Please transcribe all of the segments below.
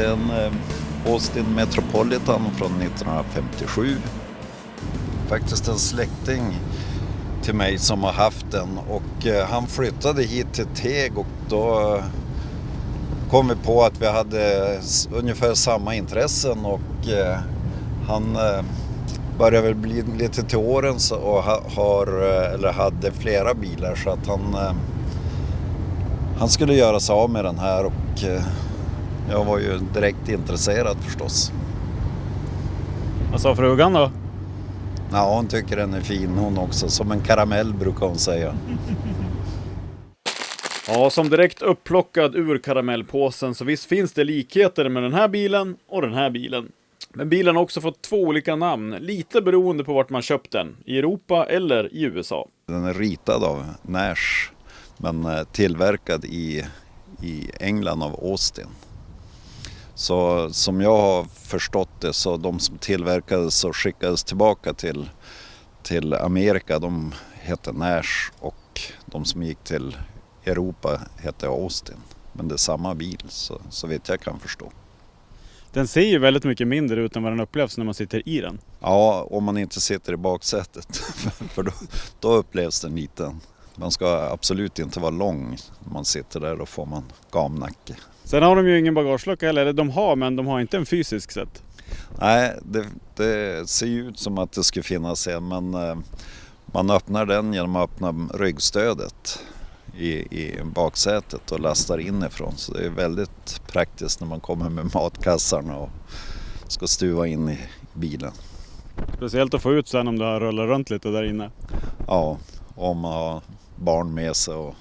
är en Austin Metropolitan från 1957. Faktiskt en släkting till mig som har haft den, och han flyttade hit till Teg, och då kom vi på att vi hade ungefär samma intressen, och han började väl bli lite till åren och hade flera bilar, så att han skulle göra sig av med den här, och jag var ju direkt intresserad förstås. Vad sa frugan då? Ja, hon tycker den är fin hon också, som en karamell brukar hon säga. Ja, som direkt upplockad ur karamellpåsen, så visst finns det likheter med den här bilen och den här bilen. Men bilen har också fått 2 olika namn, lite beroende på vart man köpt den, i Europa eller i USA. Den är ritad av Nash, men tillverkad i England av Austin. Så som jag har förstått det, så de som tillverkades och skickades tillbaka till Amerika, de hette Nash, och de som gick till Europa hette Austin. Men det är samma bil, så vet jag kan förstå. Den ser ju väldigt mycket mindre ut än vad den upplevs när man sitter i den. Ja, om man inte sitter i baksätet, för då upplevs den liten. Man ska absolut inte vara lång när man sitter där, då får man gamnacke. Sen har de ju ingen bagagelucka, eller de har, men de har inte en fysisk sätt. Nej, det ser ju ut som att det skulle finnas en, men man öppnar den genom att öppna ryggstödet i baksätet och lastar inifrån. Så det är väldigt praktiskt när man kommer med matkassarna och ska stuva in i bilen. Speciellt att få ut sen om du har rullat runt lite där inne. Ja, om man har barn med sig, och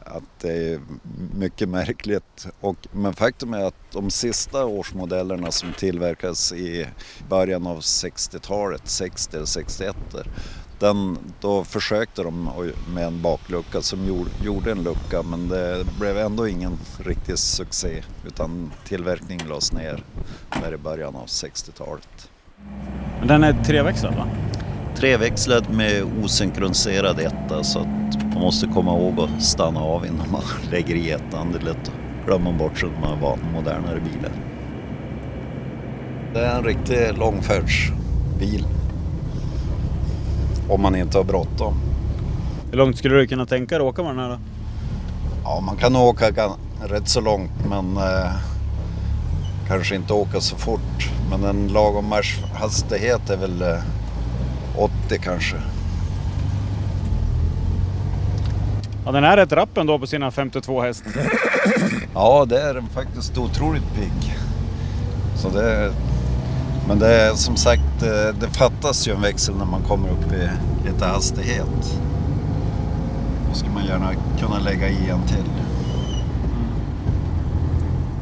att det är mycket märkligt. Men faktum är att de sista årsmodellerna som tillverkas i början av 60-talet, 60 eller 61, då försökte de med en baklucka som gjorde en lucka, men det blev ändå ingen riktig succé, utan tillverkningen lades ner där i början av 60-talet. Men den är 3-växlad, va? 3-växlad med osynkroniserad etta, så att man måste komma ihåg att stanna av innan man lägger i ettan. Det är lätt att glömma bort så att man har modernare bilar. Det är en riktig långfärdsbil, om man inte har bråttom. Hur långt skulle du kunna tänka dig åka med den här då? Ja, man kan åka rätt så långt, men kanske inte åka så fort. Men en lagom marschhastighet är väl 80 kanske. Ja, den är rätt rapp ändå på sina 52 häst. Ja, det är den faktiskt otroligt pigg. Men det är som sagt, det fattas ju en växel när man kommer upp i lite hastighet. Då ska man gärna kunna lägga i en till.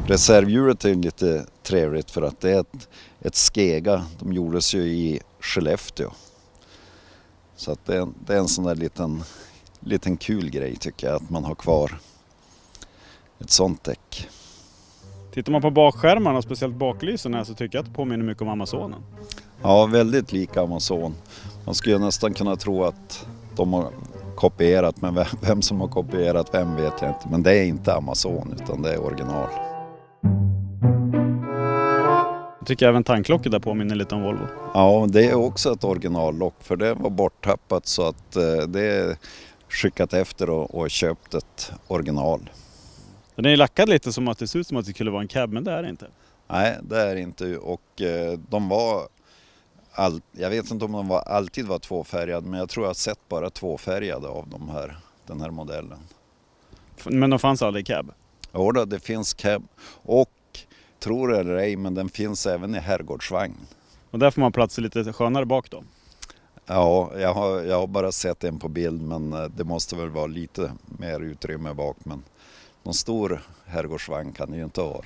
Reservhjulet är lite trevligt för att det är ett Skega. De gjordes ju i Skellefteå. Så att det är en sån där liten kul grej tycker jag, att man har kvar ett sånt däck. Tittar man på bakskärmarna och speciellt baklyserna, så tycker jag att det påminner mycket om Amazonen. Ja, väldigt lika Amazon. Man skulle nästan kunna tro att de har kopierat, men vem som har kopierat vem vet jag inte. Men det är inte Amazon, utan det är original. Jag tycker även tanklocket där påminner lite om Volvo. Ja, det är också ett originallock, för det var borttappat, så att det är skickat efter och köpt ett original. Den är lackad lite som att det ser ut som att det skulle vara en cab, men det är det inte. Nej, det är inte, och de var jag vet inte om de alltid var tvåfärgade, men jag tror jag har sett bara tvåfärgade av den här modellen. Men de fanns aldrig i cab? Ja, det finns cab, och tror eller ej, men den finns även i herrgårdsvagn. Och där får man plats lite skönare bak då? Ja, jag har bara sett en på bild, men det måste väl vara lite mer utrymme bak, men någon stor herrgårdsvagn kan det ju inte vara.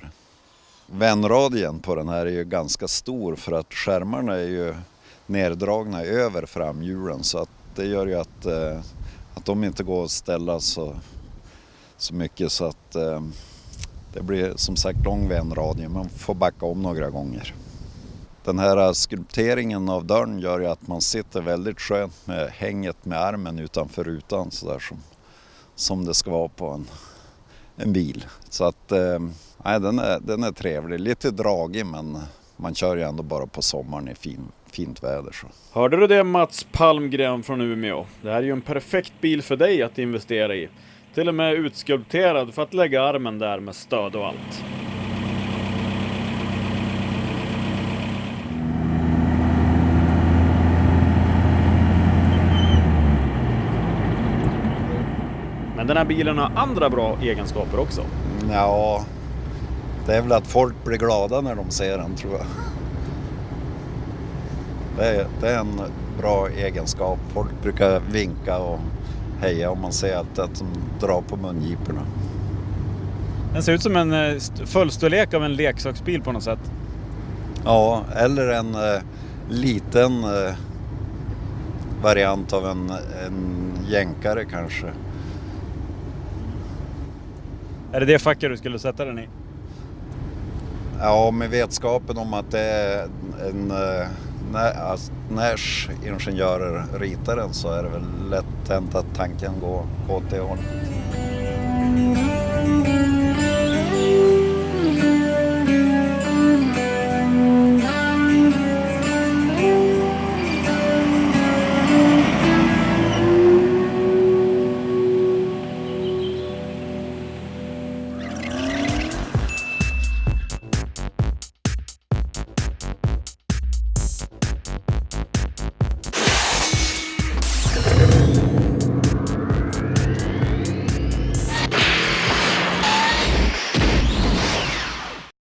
Vändradien på den här är ju ganska stor, för att skärmarna är ju neddragna över framhjulen, så att det gör ju att de inte går att ställa så mycket, så att det blir som sagt lång vändradie. Man får backa om några gånger. Den här skulpteringen av dörren gör ju att man sitter väldigt skönt med hänget med armen utanför rutan, så där som det ska vara på en bil. Så att nej, den är trevlig. Lite dragig, men man kör ju ändå bara på sommaren i fint väder. Så. Hörde du det, Mats Palmgren från Umeå? Det här är ju en perfekt bil för dig att investera i. Till och med utskulpterad för att lägga armen där med stöd och allt. Men den här bilen har andra bra egenskaper också. Ja, det är väl att folk blir glada när de ser den, tror jag. Det är en bra egenskap. Folk brukar vinka och heja om man ser att de drar på mungiporna. Den ser ut som en fullstorlek av en leksaksbil på något sätt. Ja, eller en liten variant av en jänkare kanske. Är det facket du skulle sätta den i? Ja, med vetskapen om att det är Nairs ingenjörer ritar den, så är det väl lätt hänt att tanken går åt det hållet.